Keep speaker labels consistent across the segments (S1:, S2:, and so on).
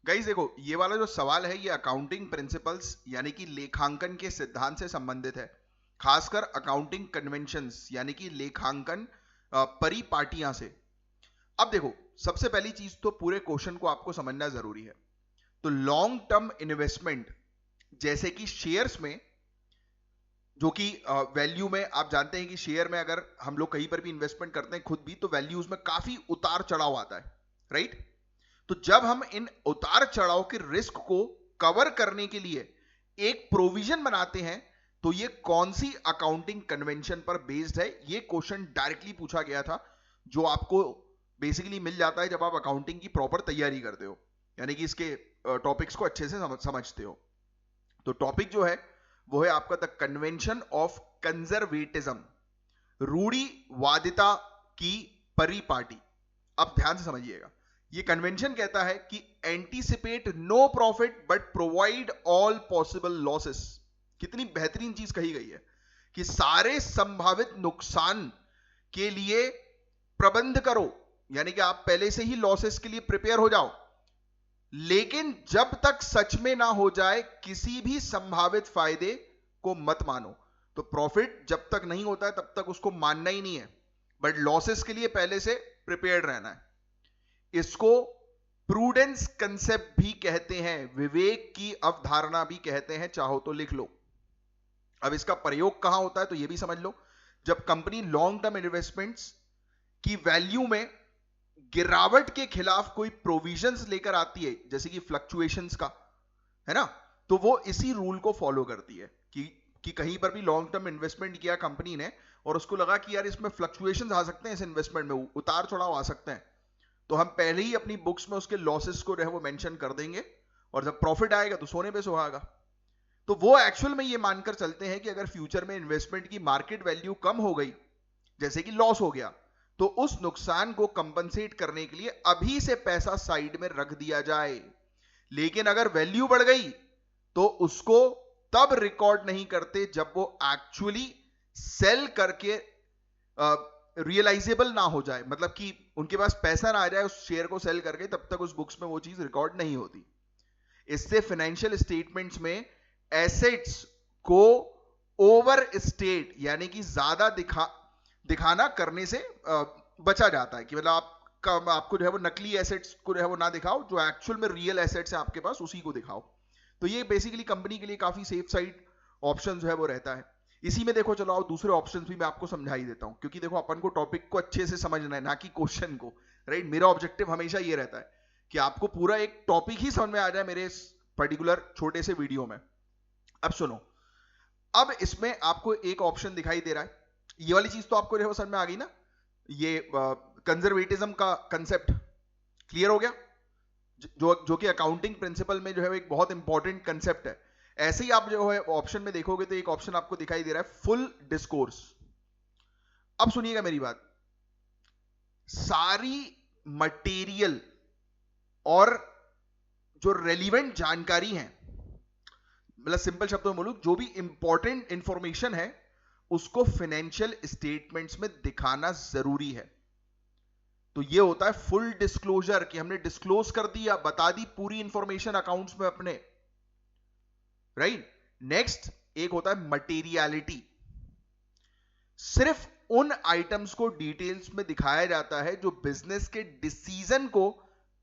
S1: Guys देखो, ये वाला जो सवाल है ये अकाउंटिंग प्रिंसिपल्स यानी कि लेखांकन के सिद्धांत से संबंधित है, खासकर अकाउंटिंग कन्वेंशंस यानी कि लेखांकन परिपाटियां से। अब देखो, सबसे पहली चीज तो पूरे क्वेश्चन को आपको समझना जरूरी है। तो लॉन्ग टर्म इन्वेस्टमेंट जैसे कि शेयर्स में, जो कि वैल्यू में आप जानते हैं कि शेयर में अगर हम लोग कहीं पर भी इन्वेस्टमेंट करते हैं खुद भी, तो वैल्यूज में काफी उतार चढ़ाव आता है, राइट। तो जब हम इन उतार चढ़ाव के रिस्क को कवर करने के लिए एक प्रोविजन बनाते हैं, तो ये कौन सी अकाउंटिंग कन्वेंशन पर बेस्ड है, ये क्वेश्चन डायरेक्टली पूछा गया था, जो आपको बेसिकली मिल जाता है जब आप अकाउंटिंग की प्रॉपर तैयारी करते हो, यानी कि इसके टॉपिक्स को अच्छे से समझते हो। तो टॉपिक जो है वो है आपका द कन्वेंशन ऑफ कंजर्वेटिज्म, रूढ़िवादिता की परिपाटी। अब ध्यान से समझिएगा, ये कन्वेंशन कहता है कि anticipate no profit but provide all possible losses. कितनी बेहतरीन चीज कही गई है कि सारे संभावित नुकसान के लिए प्रबंध करो, यानी कि आप पहले से ही लॉसेस के लिए प्रिपेयर हो जाओ, लेकिन जब तक सच में ना हो जाए किसी भी संभावित फायदे को मत मानो। तो प्रॉफिट जब तक नहीं होता है तब तक उसको मानना ही नहीं है, बट लॉसेस के लिए पहले से प्रिपेयर्ड रहना है। इसको प्रूडेंस कंसेप्ट भी कहते हैं, विवेक की अवधारणा भी कहते हैं, चाहो तो लिख लो। अब इसका प्रयोग कहां होता है तो यह भी समझ लो, जब कंपनी लॉन्ग टर्म इन्वेस्टमेंट्स की वैल्यू में गिरावट के खिलाफ कोई प्रोविजंस लेकर आती है, जैसे कि फ्लक्चुएशंस का, है ना, तो वो इसी रूल को फॉलो करती है कि कहीं पर भी लॉन्ग टर्म इन्वेस्टमेंट किया कंपनी ने और उसको लगा कि यार इसमें फ्लक्चुएशंस आ सकते हैं, इस इन्वेस्टमेंट में उतार चढ़ाव आ सकते हैं, तो हम पहले ही अपनी बुक्स में उसके लॉसेस को जो है वो मेंशन कर देंगे, और जब प्रॉफिट आएगा तो सोने पे सुहागा। तो वो एक्चुअल में ये मानकर चलते हैं कि अगर फ्यूचर में इन्वेस्टमेंट की मार्केट वैल्यू कम हो गई, जैसे कि लॉस हो गया, तो उस नुकसान को कंपनसेट करने के लिए अभी से पैसा साइड में रख दिया जाए। लेकिन अगर वैल्यू बढ़ गई तो उसको तब रिकॉर्ड नहीं करते जब वो एक्चुअली सेल करके रियलाइजेबल ना हो जाए, मतलब कि उनके पास पैसा ना आ जाए उस शेयर को सेल करके, तब तक उस बुक्स में वो चीज रिकॉर्ड नहीं होती। इससे फाइनेंशियल स्टेटमेंट्स में एसेट्स को ओवर स्टेट यानी कि ज्यादा दिखाना करने से बचा जाता है, कि मतलब आपको जो है वो नकली एसेट्स को जो है वो ना दिखाओ, जो एक्चुअल में रियल एसेट्स है आपके पास उसी को दिखाओ। तो ये बेसिकली कंपनी के लिए काफी सेफ साइड ऑप्शन जो है वो रहता है। इसी में देखो, चलो और दूसरे ऑप्शंस भी मैं आपको समझा ही देता हूं, क्योंकि देखो अपन को टॉपिक को अच्छे से समझना है, ना कि क्वेश्चन को, राइट। मेरा ऑब्जेक्टिव हमेशा ये रहता है कि आपको पूरा एक टॉपिक ही समझ में आ जाए मेरे इस पर्टिकुलर छोटे से वीडियो में। अब सुनो, अब इसमें आपको एक ऑप्शन दिखाई दे रहा है, ये वाली चीज तो आपको जो है समझ में आ गई ना, ये कंजर्वेटिज्म का कंसेप्ट क्लियर हो गया, जो कि अकाउंटिंग प्रिंसिपल में जो है एक बहुत इंपॉर्टेंट कंसेप्ट है। ऐसे ही आप जो है ऑप्शन में देखोगे तो एक ऑप्शन आपको दिखाई दे रहा है फुल डिस्कोर्स। अब सुनिएगा मेरी बात, सारी मटेरियल और जो रेलिवेंट जानकारी है, मतलब सिंपल शब्दों में बोलूं, जो भी इंपॉर्टेंट इंफॉर्मेशन है उसको फाइनेंशियल स्टेटमेंट्स में दिखाना जरूरी है। तो ये होता है फुल डिस्क्लोजर, कि हमने डिस्क्लोज कर दिया, बता दी पूरी इंफॉर्मेशन अकाउंट्स में अपने, राइट। नेक्स्ट एक होता है मटेरियलिटी, सिर्फ उन आइटम्स को डिटेल्स में दिखाया जाता है जो बिजनेस के डिसीजन को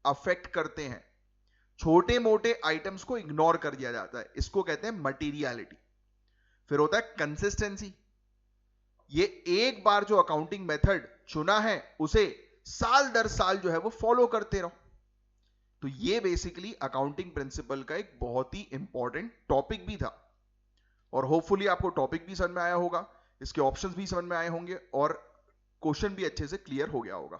S1: अफेक्ट करते हैं, छोटे मोटे आइटम्स को इग्नोर कर दिया जाता है, इसको कहते हैं मटेरियलिटी। फिर होता है कंसिस्टेंसी, ये एक बार जो अकाउंटिंग मेथड चुना है उसे साल दर साल जो है वो फॉलो करते रहो। तो ये बेसिकली अकाउंटिंग प्रिंसिपल का एक बहुत ही इंपॉर्टेंट टॉपिक भी था, और होपफुली आपको टॉपिक भी समझ में आया होगा, इसके ऑप्शंस भी समझ में आए होंगे, और क्वेश्चन भी अच्छे से क्लियर हो गया होगा।